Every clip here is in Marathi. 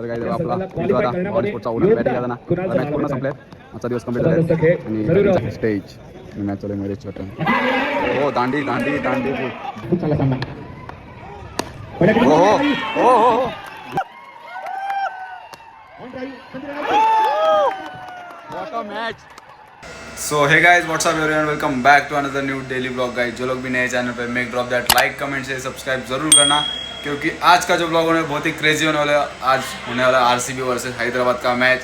तर काय आपला स्पोर्टचा ओनर बॅटिंग करताना मॅच पूर्ण संपल्यात. आजचा दिवस कंप्लीट झाला आणि स्टेज मॅच चालू आहे मॅरेज छोटं. हो दांडी दांडी दांडी खूप चांगला सामना. हो हो हो हो What a match! So hey guys, what's up everyone? Welcome back to another new daily vlog guys. जो लोग भी नए channel pay make drop that like comment say subscribe जरूर करना, क्योंकि आज का जो ब्लॉग होने बहुत ही क्रेजी होने वाला है. आज होने वाला आरसीबी वर्सेस हैदराबाद का मैच.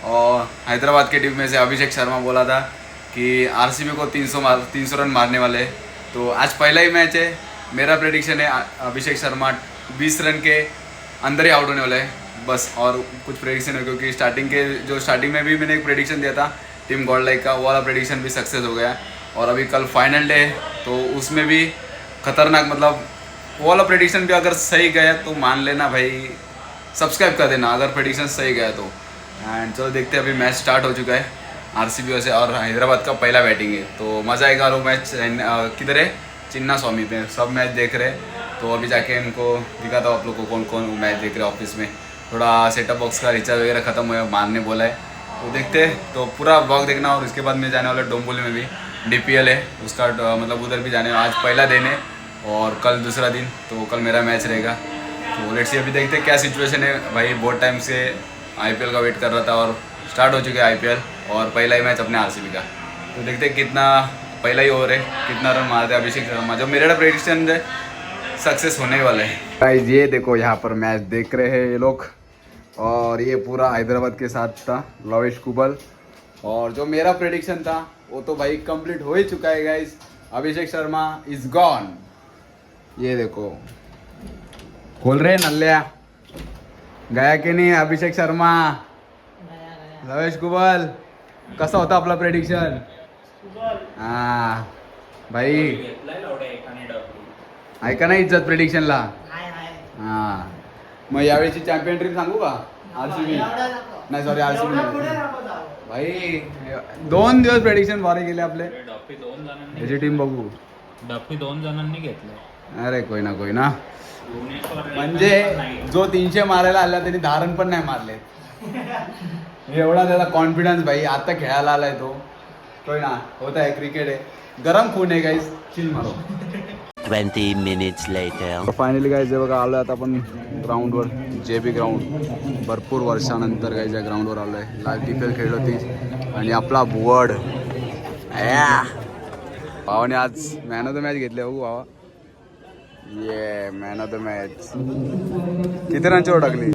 और हैदराबाद के टीम में से अभिषेक शर्मा बोला था कि आरसीबी को 300 रन मारने वाले. तो आज पहला ही मैच है. मेरा प्रेडिक्शन है अभिषेक शर्मा 20 रन के अंदर ही आउट होने वाले है बस. और कुछ प्रेडिक्शन है क्योंकि स्टार्टिंग में भी मैंने एक प्रेडिक्शन दिया था टीम गॉड लाइक का, वो वाला प्रेडिक्शन भी सक्सेस हो गया. और अभी कल फाइनल डे तो उसमें भी खतरनाक, मतलब वो वाला प्रेडिक्शन भी अगर सही गया तो मान लेना भाई, सब्सक्राइब कर देना अगर प्रेडिक्शन सही गया तो. एंड चलो देखते हैं, अभी मैच स्टार्ट हो चुका है आरसीबी वैसे और हैदराबाद का पहला बैटिंग है तो मज़ा आएगा. और वो मैच किधर है? चिन्ना स्वामी पे सब मैच देख रहे हैं. तो अभी जाके इनको दिखाता हूँ आप लोग को कौन कौन मैच देख रहे हैं. ऑफिस में थोड़ा सेटअप बॉक्स का रिचार्ज वगैरह ख़त्म हुआ, मारने बोला है तो देखते हैं. तो पूरा ब्लॉग देखना. और इसके बाद में जाने वाला डोंबोली में भी डीपीएल है उसका, मतलब उधर भी जाने. आज पहला दिन है और कल दूसरा दिन, तो कल मेरा मैच रहेगा. तो लेट्स सी, अभी देखते हैं क्या सिचुएशन है भाई. बहुत टाइम से आईपीएल का वेट कर रहा था और स्टार्ट हो चुका है आईपीएल और पहला ही मैच अपने आरसीबी का. तो देखते हैं कितना पहला ही ओवर है, कितना रन मारते हैं अभिषेक शर्मा. जो मेरा प्रेडिक्शन है सक्सेस होने वाले हैं गाइस. ये देखो यहाँ पर मैच देख रहे हैं ये लोग. और ये पूरा हैदराबाद के साथ था लवेश कुबल. और जो मेरा प्रेडिक्शन था वो तो भाई कंप्लीट हो ही चुका है guys. Abhishek Sharma is gone. ये देखो खोल रहे नल्ल्या, गया की नाही अभिषेक शर्मा. लवेश कुबल कसा होता आपला प्रेडिक्शन? हा भाई ऐका ना इज्जत प्रेडिक्शनला. हा मग यावेळीची चॅम्पियन ट्रिप सांगू का? आरसीबी नाही, सॉरी आरसीबी भाई. 2 दिवस प्रेडिक्शन भारी गेले आपले. याची टीम बघू. डफी 2 जणांनी घेतलं. अरे कोई ना म्हणजे जो 300 मारायला आला त्यांनी धारण पण नाही मारले. एवढा त्याला कॉन्फिडन्स भाई. आता खेळायला आलाय तो. कोई ना, होता है, क्रिकेट है, गरम खून है गाइस, चिल मारो. 20 minutes later. फायनली गाइस हे बघा आलोय आता आपण ग्राउंडवर, JB ग्राउंड. भरपूर वर्षानंतर गाइस या ग्राउंडवर आलोय. लाईव्ह डीपीएल खेळली होती आणि आपला बुवड भावाने आज मॅन ऑफ द मॅच घेतले. बघू भावा, ये मॅन ऑफ द मॅच. किती रनची ओढ टाकली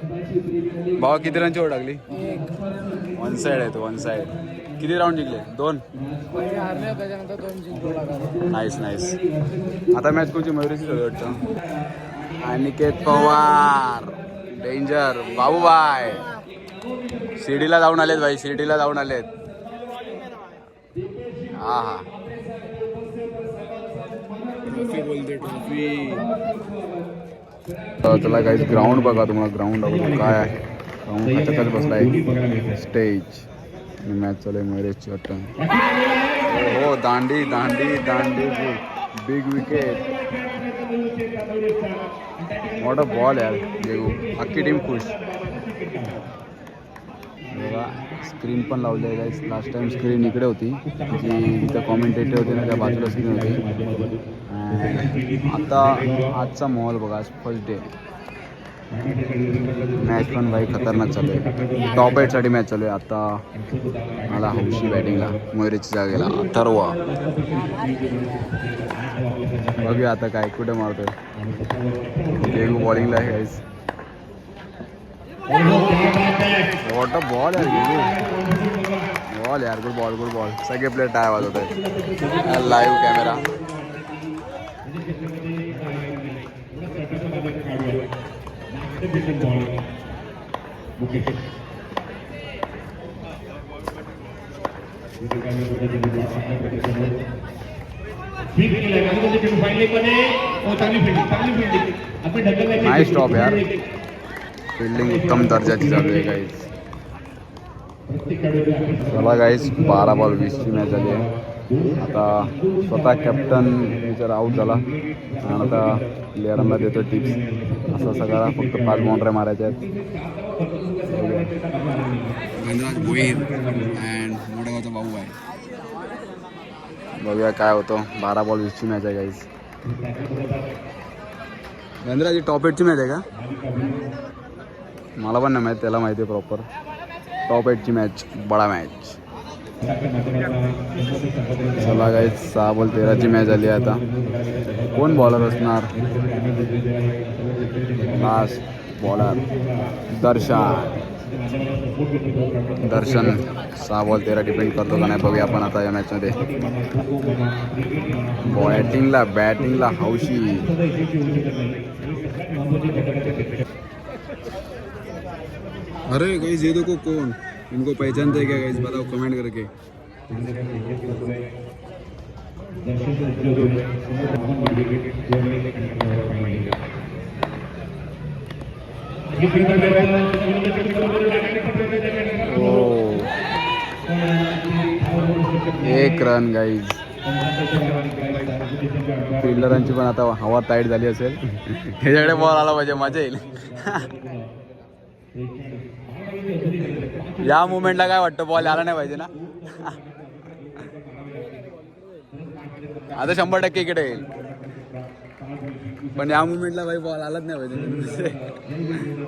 भावा? किती रनची ओढ टाकली? 1 साइड आहे तो, 1 साइड. किती राऊंड जिंकले? 2. Nice nice. आता मॅच कोणची? मयुरेची झाली वाटतं. अनिकेत पवार डेंजर. बाबूबाय शिर्डीला जाऊन आलेत भाई, शिर्डीला जाऊन आलेत. हा हा ट्रॉफी बोलते, ट्रॉफी. चला गाईस ग्राउंड बघा, तुम्हाला ग्राउंड काय आहे. ग्राउंड ह्याच्यातच बसलाय स्टेज आणि मॅच चालू आहे मयुरेशची वाटतं. हो दांडी दांडी दांडी big wicket. What a ball यार. देऊ अख्खी टीम खुश. बघा स्क्रीन पण लावली आहे गाईस. लास्ट टाइम स्क्रीन इकडे होती, जी इथं कॉमेंटेटर होते ना त्या बाजूला स्क्रीन होती. आता आजचा माहोल बघा, आज फर्स्ट डे. मॅच पण भाई खतरनाक चालू आहे. टॉप 8साठी मॅच चालू आहे. आता मला हौशी बॅटिंगला मयुरेच्या जागेला अथर्व. बघूया आता काय कुठे मारतोय. देऊ बॉलिंगला आहे गाईस. वॉट अ बॉल यार. बॉल यार, गुड बॉल, गुड बॉल. सगळे प्लेयर टाय वाजवत आहेत. Live camera. नाईस टॉप यार. फिल्डिंग उत्तम दर्जाची चालू आहे गाईस. चला गाईस 12 बॉल 20ची मॅच झाली आहे. आता स्वतः कॅप्टन विचार आऊट झाला आणि आता प्लेयरांना देतो टिप्स. असं सगळा फक्त 5 बाउंड्री मारायच्या आहेत. गणराज भोईर अँड मोठ्यागावचा भाऊ आहे. बघूया काय होतं. 12 बॉल 20ची मॅच आहे गाईज. गणराज टॉप 8ची मॅच आहे का? मला पण नाही माहीत, त्याला माहिती आहे प्रॉपर. टॉप 8ची मॅच, बडा मॅच. चला गाईज 6 बॉल 13ची मॅच झाली आहे. आता कोण बॉलर असणार? लास्ट बॉलर दर्शन 6 बॉल 13 डिपेंड करतो का नाही बघूया आपण आता या मॅचमध्ये. बॅटिंगला हौशी. अरे गाइस ये देखो कौन, इनको पहचानते हैं क्या गाइस? बताओ कमेंट करके. एक रन गाईज. फिल्डरांची पण आता हवा टाईट झाली असेल. ह्याच्याकडे बॉल आला पाहिजे, मजा येईल. या मुवमेंटला काय वाटतं? बॉल आला नाही पाहिजे ना. आता 100% इकडे येईल, पण या मुवमेंटला भाई बॉल आलाच नाही पाहिजे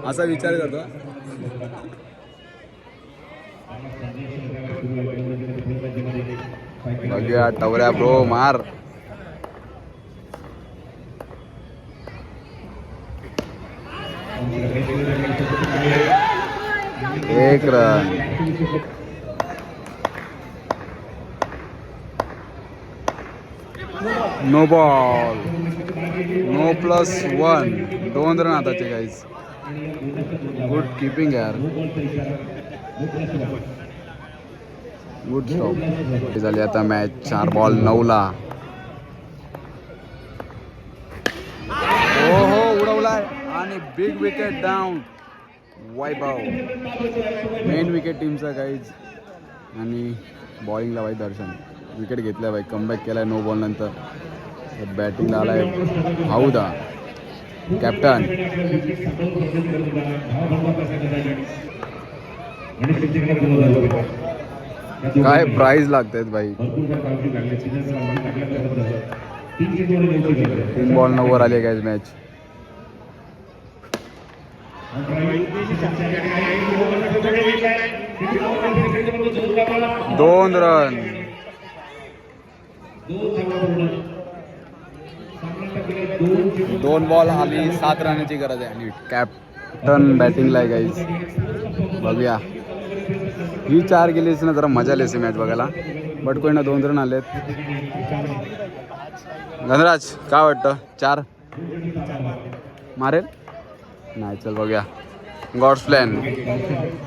असा विचार करतो. बघूया टवऱ्या ब्रो मार. एक run. No ball, no +1. 2 run आताचे गाईज. गुड कीपिंग यार, गुड स्टॉप. झाली आता मॅच 4 बॉल 9ला. हो उडवलाय आणि big wicket down. Vaibhav main wicket टीमचा गाईज. आणि बॉलिंगला भाई दर्शन विकेट घेतलाय भाई. कमबॅक केलाय 9 बॉल नंतर. बॅटिंगला आलाय हाऊदा कॅप्टन. काय प्राइज लागतात भाई. 3 बॉल 9 वर आले गाईज मॅच. 2 रन. 2 बॉल आली 7 रनाची गरज आहे. आणि कॅप्टन बॅटिंगला आहे गाईज. बघूया ही 4 गेलीच ना, जरा मजा आली मॅच बघायला. बट कोणी ना 2 रन आलेत. गणराज काय वाटतं? 4 मारेल नाही? चल बघूया. God's plan.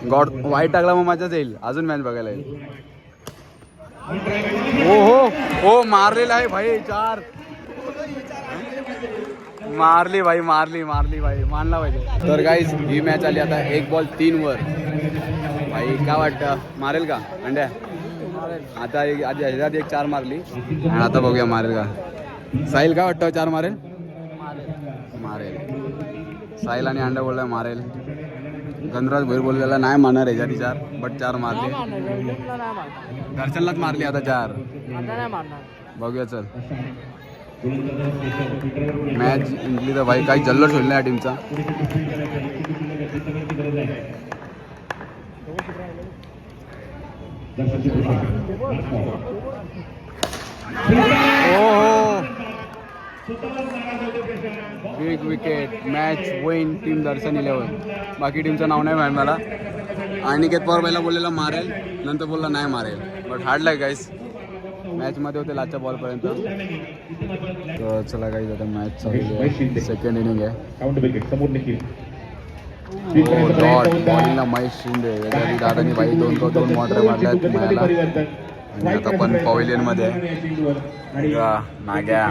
गॉड वाईट टाकला मग मजाच येईल, अजून मॅच बघायला येईल. हो मारलेला आहे भाई. 4 मारली भाई, मारली भाई, मानला पाहिजे. तर गाईज ही मॅच आली आता 1 बॉल 3 वर. भाई काय वाटतं, मारेल का अंड्या? आता ह्याच्यात 1 4 मारली आणि आता बघूया मारेल का. साहिल काय वाटतं? 4 मारेल? साहिल आणि अंडा बोलला मारेल. गणराज भैर बोललेला नाही मारणार ह्याच्यात 4, बट 4 मारली. दर्शनलाच मारली आता 4. बघूया चल. मॅच जिंकली तर भाई काही जल्लोष होईल ना या टीमचा. Big wicket. Match win team Darshan 11. बाकी टीमचं नाव नाही माहीत मला. अनिकेत पवार पहिला बोललेला मारेल, नंतर बोलला नाही मारेल. बट हार्डलाय गाईस. मॅचमध्ये होते लास्टच्या बॉलपर्यंत. तर चला गाईज आता मॅच चालू आहे. सेकंड इनिंग आहे. डॉट बॉलिंगला महेश शिंदे. याच्याआधी दादानी बाई 2 मॉडरे मारल्यात मला. आणि आता पण पवेलियनमध्ये नाग्या.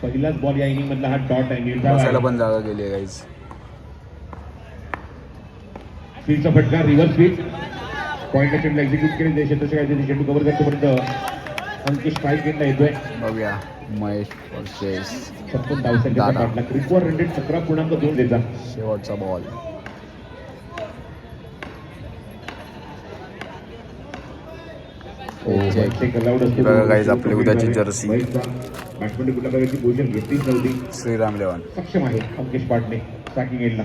पहिलाच बॉल या इनिंग मधला हा डॉट आहे. बसायला पण जागा गेली आहे गाईज. स्पीडचा फटका, रिव्हर्स स्पीड. पॉईंट चेंडू एक्झिक्यूट केले. देशात तसे काय चेंडू कव्हर करतो पर्यंत अंकुश स्ट्राईक घेतला येतोय. बघूया महेश वर्सेस 56 धावसंख्येचा दादा. पाठलाग. रिक्वायर्ड रेट 17.2 द्यायचा. शेवटचा बॉल. बघा guys, आपली उद्याची जर्सी. बॅट्समॅनने कुठल्या प्रकारची पोझिशन घेतलीच नव्हती. श्रीराम लेवन. सक्षम आहे अंकेश पाटणे स्ट्रायकिंग एंडला.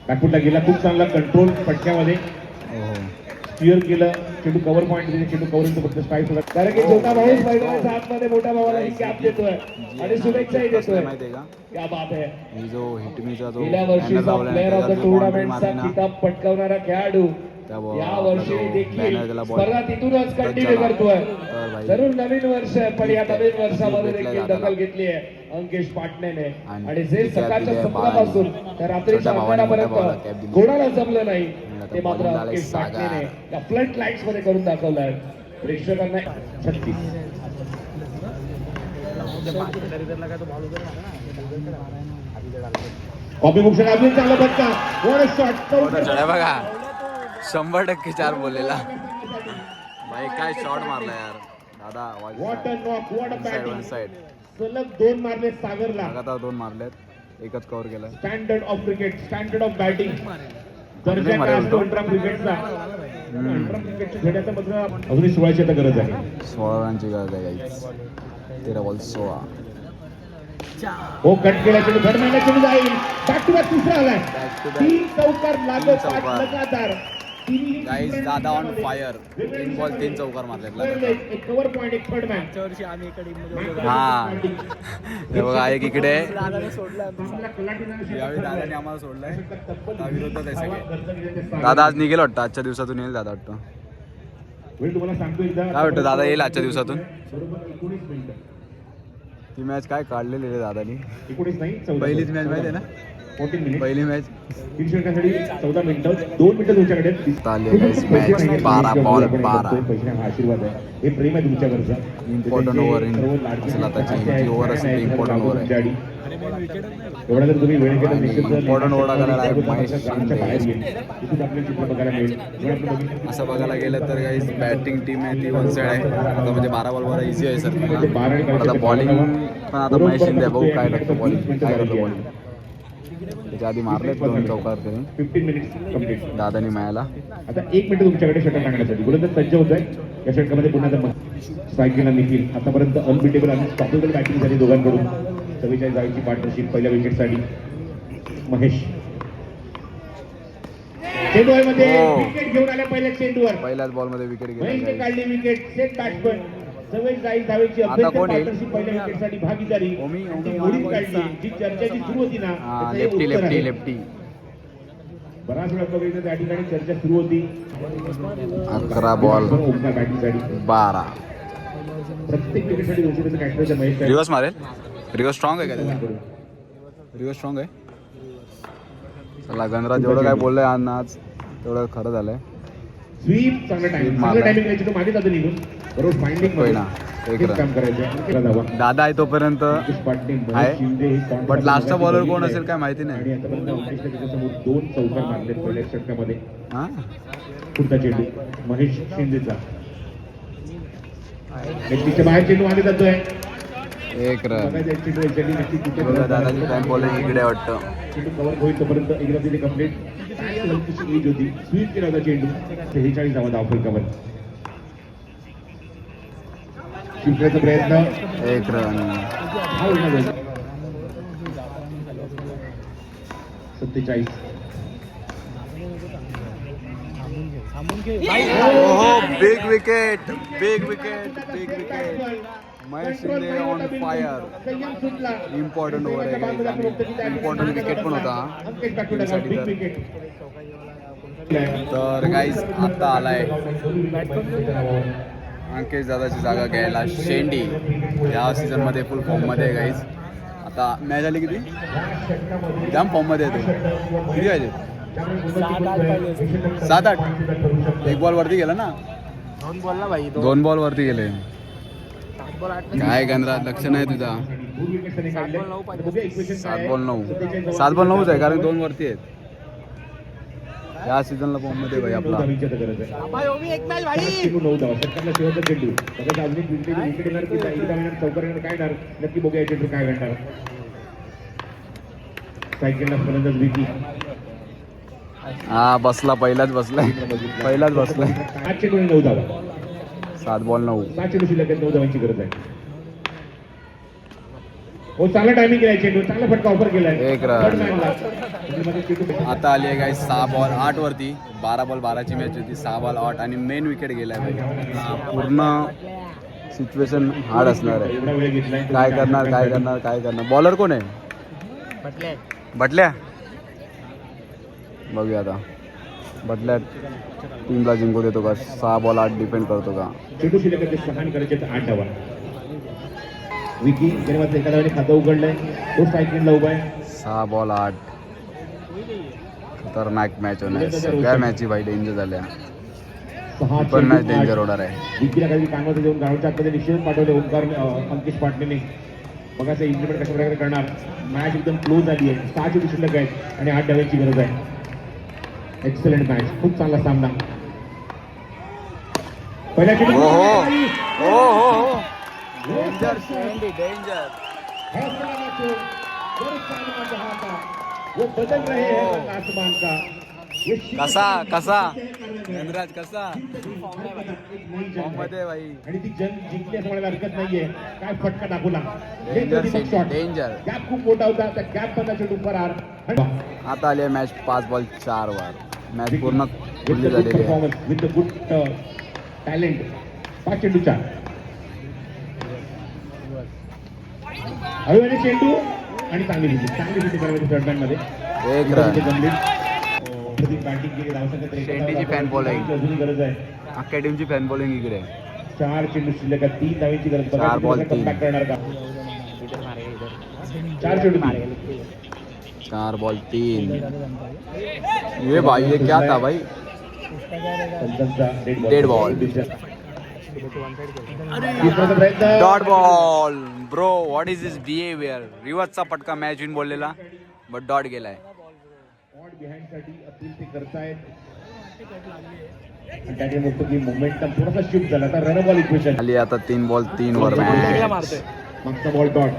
बॅकफुटला गेला, खूप चांगला कंट्रोल फटक्यामध्ये क्लिअर केलं. चेंडू कव्हर पॉईंट दिले, चेंडू कव्हर फक्त स्ट्राईक होता. कारण की छोटा भाऊ मैदानाच्या आतमध्ये मोठ्या भावाला ही कॅप देतोय आणि शुभेच्छाही देतोय. माहिती आहे का क्या बात आहे. ही जो हिटमीचा जो गेल्या वर्षीचा प्लेअर ऑफ द टुर्नामेंटचा किताब पटकावणारा खेळाडू या वर्षी देखील स्पर्धा तिथूनच कंटिन्यू करतोय. जरूर नवीन वर्ष आहे, पण या नवीन वर्षामध्ये देखील दखल घेतली आहे अंकेश पाटणेने. आणि जे सकाळच्या 17 पासून तर रात्रीच्या 11 पर्यंत कोणाला जमलं नाही ते मात्र अंकेश पाटणेने या फ्लड लाईट्स मध्ये करून दाखवलं आहे. प्रेक्षकांना 36 कॉपी बुक्शन अजून चांगला बदका. वर शॉट बघा 100% 4 बोललेला भाई. काय शॉट मारला यार दादा. What a knock, what a side batting. Side सलग 2 मारले सागरला. लगातार 2 मारलेत, एकच कव्हर केलाय. Standard of cricket, standard of batting. दर्जा काय असतो अंतरा क्रिकेटचा. अंतरा क्रिकेटच्या धड्याचा मात्र अजूनही 16ची आता गरज आहे. 16 रनची गरज आहे गाईस. 13 बॉल 16. हो कट केला चेंडू धरण्याला चेंडू जाईल. बॅक टू बॅक तिसरा आलाय. 3 चौकार लागोपाठ लगातार. गाईस दादा ऑन फायर. 3 बॉल 3 चौकार मारलेत. एक कव्हर पॉइंट, एक थर्ड मॅन. हा हे बघा एक इकडे यावेळी दादाने आम्हाला सोडलंय. आता विरोधात आहे सगळे. दादा आज निघेल वाटतं, आजच्या दिवसातून येईल दादा वाटतं. तुम्हाला सांगतो एकदा काय वाटतं दादा येईल आजच्या दिवसातून? बरोबर 19 मिनिटं. ती मॅच काय काढलेली रे दादानी. 19 नाही 14. पहिलीच मॅच माहिती आहे ना, 14 मिनिट. पहिली मॅच. 3 षटकांसाठी 14 मिनिटं, 2 मिनिटं तुमच्याकडे. चालली आहे guys match. 12 बॉल 12. पैसे हा आशीर्वाद आहे, हे प्रेम आहे तुमच्यावरचं. इम्पॉर्टंट ओव्हर असेल आताची. जी ओव्हर असेल ती इम्पॉर्टंट ओव्हर आहे. एवढा जर तुम्ही वेळ केला निश्चित इम्पॉर्टंट ओव्हर करायला आहे महेश शिंदे. बाहेर येईल. तिथून आपल्याला चित्र बघायला मिळेल. असं बघायला गेलं तर गाईस बॅटिंग टीम आहे ती वन साईड आहे. आता म्हणजे 12 बॉलवर इझी आहे सर. आता बॉलिंग पण आता महेश शिंदे बघू काय लागतं बॉलिंग, काय करतो बॉलिंग. त्याच्या आधी मारले 2 चौकार त्याने 15 मिनिट्स कंप्लीट. दादानी मायाला. आता 1 मिनिट तुमच्याकडे षटक टाकण्यासाठी गोलंदाज सज्ज होत आहे. या षटकामध्ये पुन्हा स्ट्राईकिंगला निखिल. आतापर्यंत अनबिटेबल आणि स्टॉपेबल बॅटिंग झाली दोघांकडून. 44 धावांची पार्टनरशिप पहिल्या विकेटसाठी. महेश चेंडूमध्ये विकेट घेऊन आल्या पहिल्या चेंडूवर. पहिल्याच बॉलमध्ये विकेट महेशने गेली. काढली विकेट. सेट बॅट्समन 44 धावांची अभ्यंतर पार्टनरशिप पहिल्या विकेटसाठी भागीदारी. ओमी उडीत काढली. जी चर्चेची सुरू होती ना, त्याचं हे लेफ्टी उत्तर आहे. Lefty lefty. बराच वेळा बघितलं त्या ठिकाणी चर्चा सुरू होती. 11 बॉल बॅटिंगसाठी 12. प्रत्येक विकेटसाठी 200 रन कॅप्टनचा महेश रिवर्स मारेल. रिवर्स स्ट्रॉंग आहे का त्याचा? रिवर्स स्ट्रॉंग आहे. चला गणराज जेवढं काय बोललंय आज तेवढं खरं झालंय. स्वीप चांगला टाइम, चांगला टाइमिंग द्यायची. तो मागे जातो निघून. बरोबर फाइंडिंग होय ना. काम करायचं. दादा आहे तोपर्यंत आहे, बट लास्टचा बॉलर कोण असेल काय माहिती नाही. आणि आतापर्यंत अंकेशने त्याच्यासमोर 2 चौकार मारले पहिल्या षटकामध्ये. हा पुढचा चेंडू महेश शिंदेचा. नेटच्या बाहेर चेंडू मागे जातोय. 1 रन. बघायचं चेंडू एक्झॅक्टली नक्की कुठे बघा दादाची टाइम बॉलिंग इकडे वाटतं. चेंडू कव्हर होईल तोपर्यंत एकदा तिथे कंप्लीट. हलकीशी एज होती. स्वीप केला होता चेंडू. 43 धावा धावफलकावर. शिवण्याचा प्रयत्न. 1 रन. 47. ओहो big wicket, big wicket, big wicket. Mahesh Shinde on fire. Important over आहे guys आणि इम्पॉर्टंट विकेट पण होता. तर गाईज आता आलाय अंकेश दादाची जागा घ्यायला शेंडी. या सीझनमध्ये फुल फॉर्ममध्ये आहे गाईज. आता मॅच आली किती जाम फॉर्ममध्ये येतो. किती पाहिजे? 7-8. 1 बॉल वरती गेला ना. 2 बॉल वरती गेले. काय गणराज लक्ष नाही तुझा. 7 बॉल 9 आहे कारण 2 वरती आहेत. या सीझनला फॉर्म मध्ये भाई आपला 9 धावांची आता गरज आहे. 9 धावा. षटकातला शेवटचा चेंडू. बघा अजून एक विकेट येणार की नाही, एकदा येणार, चौकार येणार, काय येणार नक्की बघूया या चेंडू काय घडणार. सायकलला फलंदाज विकी. हा बसला, पहिलाच बसलाय. 8 चेंडू आणि 9 धावा. 7 बॉल 9. 7 चेंडू शिल्लक आहेत, 9 धावांची गरज आहे. हो चांगला टायमिंग केलाय चेंडू, चांगला फटका ऑफर केलाय. एक रन. थर्ड मॅनला. मध्ये चेंडू आता आली आहे गाईस 6 बॉल 8 वरती. 12 बॉल 12ची मॅच होती. 6 बॉल 8 आणि मेन विकेट गेलाय भाई. पूर्ण सिच्युएशन हार्ड असणार आहे. एवढा वेळ घेतलाय. काय करणार. बॉलर कोण आहे? बटल्या. बघूया आता बटल्या टीमला जिंकू देतो का? 6 बॉल 8 डिपेंड करतो का? चेंडू शिल्लक आहेत, 6 आणि करायचे 8 धावा. विकी त्याने मात्र एका धावाने खातं उघडलंय. तो सायकलला उभा आहे. 6 बॉल 8. खतरनाक मॅच होणार. सगळ्या मॅची भाई डेंजर झाल्या. 6 पण मॅच डेंजर होणार आहे. विकीला काही कामाचं देऊन गावच्या आतमध्ये निश्चित पाठवले ओंकार अंकिश पाटणेने. बघा ते इम्प्लिमेंट कशा प्रकारे करणार. मॅच एकदम क्लोज झाली आहे. 6 चेंडू शिल्लक आहेत आणि 8 धावांची गरज आहे. एक्सलेंट मॅच, खूप चांगला सामना. पहिला चेंडू डेंजर डेंजर. वो बदल रहे हैं आसमान का. कसा धनराज कसा फॉर्म मध्ये भाई. आणि ती जंग जिंकली असं म्हणायला हरकत नाहीये. काय फटका दाखवला. डेंजर. गॅप खूप मोठा होता. त्या गॅप बंदा चेंडू फरार. आता आली आहे मॅच 5 बॉल 4 वर. मॅच पूर्ण खुल्ली झालेली आहे. With the good talent. 5 चेंडू 4. हळूहळू चेंडू आणि चांगली फिटी करायची थर्ड मॅन मध्ये. एक रन. बॅटिंग केली धावसंख्या शेंडीची फॅन बॉलिंग. अजून गरज आहे. अख्ख्या टीमची फॅन बॉलिंग इकडे. 4 चेंडू शिल्लक आहेत, 3 धावांची गरज. 4 बॉल 3. करणार का? 4 चेंडू 4 बॉल 3. ये भाई ये क्या था भाई? Dead ball. Dot ball. Bro what is this behaviour? रिवर्सचा पटका मॅच विन बोललेला बट डॉट गेलाय. बिहाइंड साठी अपील ते करतायत. आणि त्याने म्हणतो की मोमेंटम थोडासा शिफ्ट झाला. आता रन बॉल इक्वेशन आली आता 3 बॉल 3 वर मॅच. मागचा बॉल डॉट.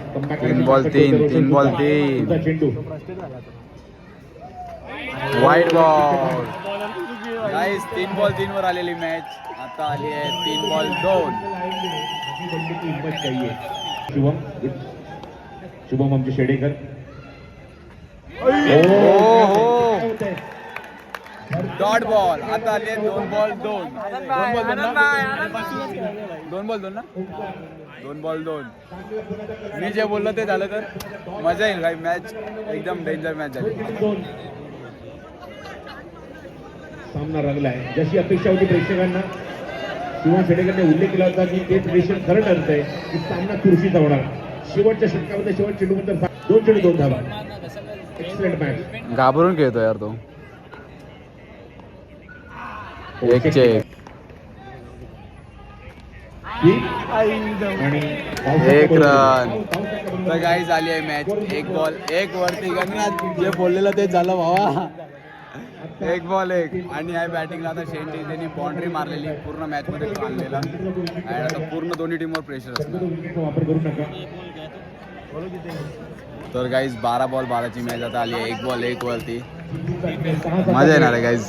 3 बॉल 3. चेंडू वाईट बॉल. गाइस 3 बॉल 3 वर आलेली मॅच. आता आली आहे 3 बॉल 2. हिम्मत चाहिए. शुभम आमचे शेडेकर. Dot ball. आता आली आहे 2 बॉल 2. 2 बॉल 2 ना. 2 बॉल 2. मी जे बोललो ते झालं तर मजा येईल भाई. मॅच एकदम डेंजर मॅच झाली. सामना रंगलाय. जशी अपेक्षा होती प्रेक्षकांना. शिवम शेडेकरने उल्लेख केला होता की ते प्रेक्षण खरं ठरतंय की सामना चुरशीचा होणार. शेवटच्या षटकामध्ये शेवट चेंडू नंतर 2 चेंडू 2 धावा. Excellent match. घाबरून खेळतो यार तो. एक चेक. एक रन. तर गाईज झाली आहे मॅच. 1 बॉल 1 वरती. गणराज जे बोललेलं ते झालं भावा. 1 बॉल 1. आणि या बॅटिंगला आता शेंडी त्यांनी बाउंड्री मारलेली पूर्ण मॅच मध्ये आणलेला. आणि आता पूर्ण दोन्ही टीमवर प्रेशर असणार. वापर करू नका. तर गाईज 12 बॉल 12ची मॅच आता आली आहे. 1 बॉल 1 वरती. मजा येणार आहे गाईज.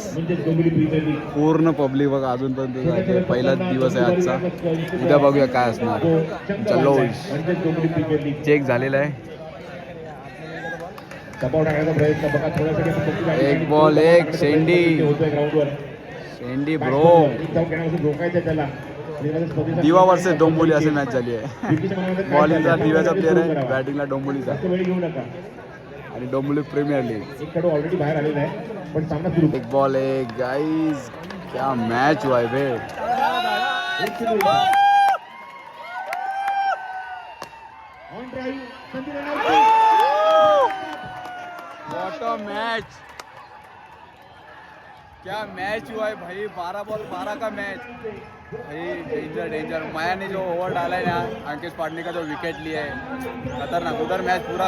पूर्ण पब्लिक बघा अजूनपर्यंत. पहिलाच दिवस आहे आजचा. उद्या बघूया काय असणार. चलो चेक झालेला आहे. 1 बॉल 1. शेंडी ब्रो. दिवा वर्सेस डोंबोली असे मॅच झाली आहे. बॉलिंगला दिव्याचा प्लेअर आहे. बॅटिंगला डोंबोलीचा. आणि डोंबोली प्रीमियर लीग. ऑलरेडी बाहेर आलेला आहे पण सामना सुरू. 1 बॉल 1. गाइस क्या मैच हुआ है बे. What a match. क्या मैच हुआ है भाई. 12 बॉल 12 का मैच भाई. डेंजर. माया ने जो ओवर डाला है ना, अंकिश पाटनी का जो विकेट लिया है खतरनाक. उधर मैच पूरा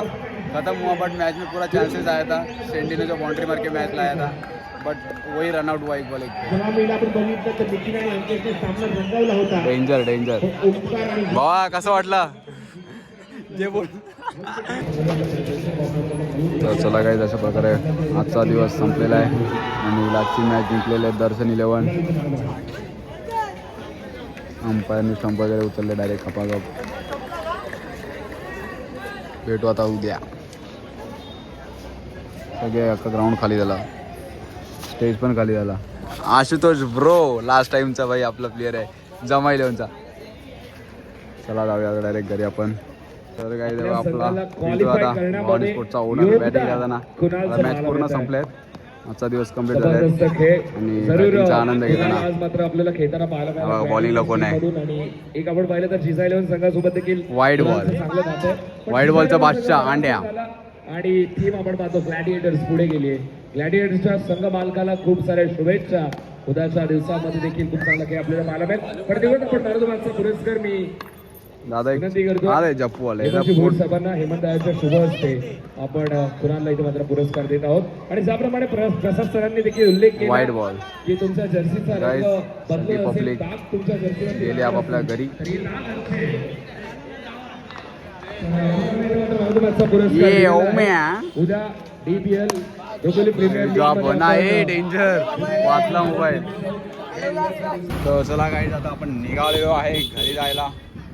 खत्म हुआ बट मैच में पूरा चांसेस आया था. शेंडी ने जो बाउंड्री मार के मैच लाया था बट वही रनआउट हुआ एक बॉल एक जेव्हा मी आपण बघितलं तर निखिल आणि अंकितने सामना रंगवला होता. Danger danger. ओंकार आणि भावा कसं वाटलं जे बोल. तर चला काही अशा प्रकारे आजचा दिवस संपलेला आहे आणि लास्टची मॅच जिंकलेले आहेत दर्शन 11. अंपायरने स्टंप वगैरे उचलले डायरेक्ट खपाखप. भेटू आता उद्या. सगळे अख्खा ग्राउंड खाली झाला, स्टेज पण खाली झाला. आशुतोष ब्रो लास्ट टाइमचा भाई आपला प्लेअर आहे जमा 11चा. चला जाऊया डायरेक्ट घरी आपण. तर काही जेव्हा आपला भेटू आता ऑन स्पॉटचा ओनर बॅटिंग करताना. मॅच पूर्ण संपले आहेत, आजचा दिवस कंप्लीट झाला आणि बॅटिंगचा आनंद घेताना. आज मात्र आपल्याला खेळताना पाहायला मिळाला. बॉलिंगला कोण आहे आणि एक आपण पाहिलं तर जिजा 11 संघासोबत देखील वाईड बॉल, चांगलं जातं. वाईड बॉलचा बादशाह अंड्या. आणि टीम आपण पाहतो ग्लॅडिएटर्स पुढे गेली आहे. ग्लॅडिएटर्सच्या संघ मालकाला खूप साऱ्या शुभेच्छा. उद्याच्या दिवसामध्ये देखील खूप चांगला खेळ आपल्याला पाहायला मिळेल. पण तेव्हा आपण नरदोबाचा पुरस्कार मी दादा विनंती करतो. अरे जप्पू आले साहेबांना हेमंत दादाच्या शुभ हस्ते आपण कुणालला इथे मात्र पुरस्कार देत आहोत. आणि ज्याप्रमाणे प्रसाद सरांनी देखील उल्लेख केला वाईड बॉल की तुमच्या जर्सीचा रंग बदलत असेल, पब्लिक दाग तुमच्या जर्सीवर गेले आपापल्या घरी. ये ओम्या उद्या DPL Dombivli premier job league बना ए डेंजर वाचला मोबाईल. तर चला गाईज आता आपण निघालेलो आहे घरी जायला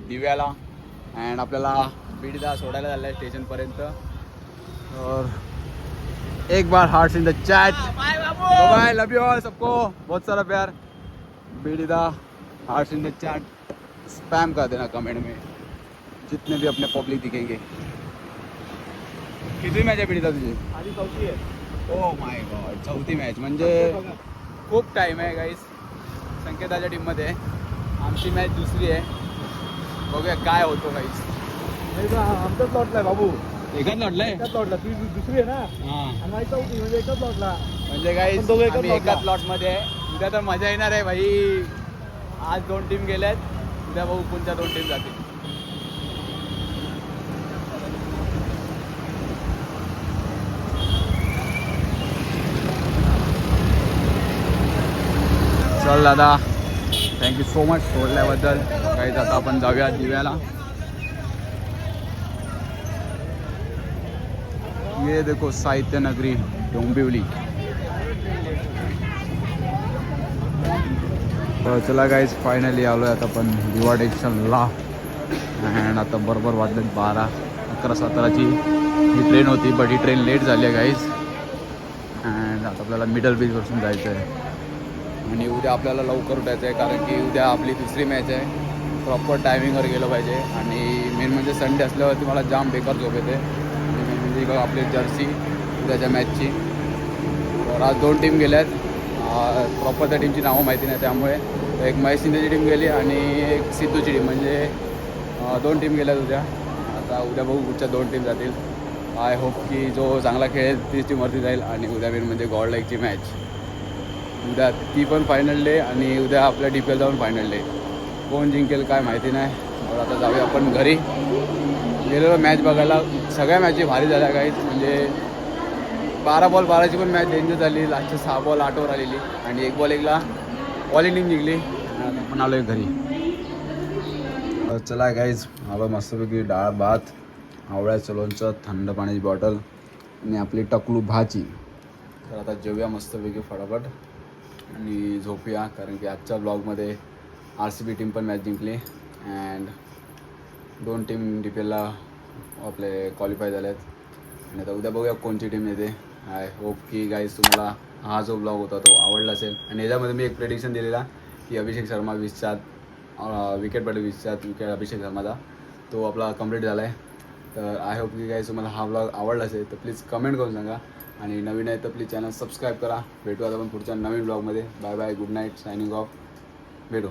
दिव्याला. अँड आपल्याला बीडीदा सोडायला झालं आहे स्टेशनपर्यंत. तर एक बार hearts in the chat. Bye love you all सबको बहुत सारा प्यार. बीडीदा hearts in the chat spam कर देना कमेंट में जितने भी अपने पब्लिक दिखेंगे. किती मॅच आहे बीडीदा तुझी? आधी चौथी आहे. ओ माय गॉड चौथी मॅच म्हणजे खूप टाईम आहे गाईस. संकेताच्या टीममध्ये आमची मॅच दुसरी आहे. बघूया काय होतो गाईस. आमचाच लॉटला आहे बाबू. एकच लढलंय एकच लॉटला, ती दुसरी आहे ना. हां आणि माझी चौथी म्हणजे एकच लॉटला. म्हणजे गाईस आपण दोघं एकच आम्ही लॉटला. एकाच लॉटमध्ये आहे. उद्या तर मजा येणार आहे भाई. आज 2 टीम गेल्यात, उद्या बघू कोणत्या 2 टीम जातील. चल दादा थँक्यू सो मच सोडल्याबद्दल. काहीच आता आपण जाऊया दिव्याला. ये देखो साहित्य नगरी डोंबिवली. तर चला गाईज फायनली आलो आहे आता आपण दिवा स्टेशनला. अँड आता बरोबर वाजलेत 12. 11:17ची ही ट्रेन होती बट ही ट्रेन लेट झाली आहे गाईज. अँड आता आपल्याला मिडल ब्रिजवरून जायचं आहे आणि उद्या आपल्याला लवकर उठायचं आहे कारण की उद्या आपली दुसरी मॅच आहे. प्रॉपर टायमिंगवर गेलं पाहिजे. आणि मेन म्हणजे संडे असल्यावरती मला जाम बेकार झोप येते. आणि मेन म्हणजे बघा आपली जर्सी उद्याच्या मॅचची. तर आज 2 टीम गेल्या आहेत. प्रॉपर त्या टीमची नावं माहिती नाही त्यामुळे एक महेश शिंदेची टीम गेली आणि एक सिद्धूची टीम म्हणजे 2 टीम गेल्यात उद्या. आता उद्या बघू कुठच्या 2 टीम जातील. आय होप की जो चांगला खेळेल तीच टीमवरती जाईल. आणि उद्या मेन म्हणजे गॉड लाईकची मॅच उद्या ती पण फायनल डे आणि उद्या आपल्या DPL जाऊन फायनल डे. कोण जिंकेल काय माहिती नाही. तर आता जाऊया आपण घरी. गेलेलो मॅच बघायला. सगळ्या मॅची भारी झाल्या काहीच म्हणजे 12 बॉल 12ची पण मॅच डेंजर झाली. लास्टच्या 6 बॉल 8वर आलेली आणि 1 बॉल 1ला ऑल इंडिंग जिंकली. आता आपण आलो आहे घरी. चला गाईज आलो मस्तपैकी डाळ भात, आवळ्याचं लोणचं, थंड पाण्याची बॉटल आणि आपली टकलू भाजी. तर आता जेवूया मस्तपैकी फटाफट आणि झोपूया कारण की आजच्या ब्लॉगमध्ये RCB टीम पण मॅच जिंकली. अँड 2 टीम DPLला आपले क्वालिफाय झाले आहेत. आणि आता उद्या बघूया कोणती टीम येते. आय होप की गाईज तुम्हाला हा जो ब्लॉग होता तो आवडला असेल. आणि याच्यामध्ये मी एक प्रेडिक्शन दिलेला की अभिषेक शर्मा 20च्या विकेट पडेल. 20च्या विकेट अभिषेक शर्माचा तो आपला कंप्लीट झाला आहे. तर आय होप की गाईज तुम्हाला हा ब्लॉग आवडला असेल तर प्लीज कमेंट करून सांगा. आणि नवीन आहे तर प्लीज चॅनल सबस्क्राईब करा. भेटू आता आपण पुढच्या नवीन ब्लॉगमध्ये. Bye bye, good night, signing off. भेटू.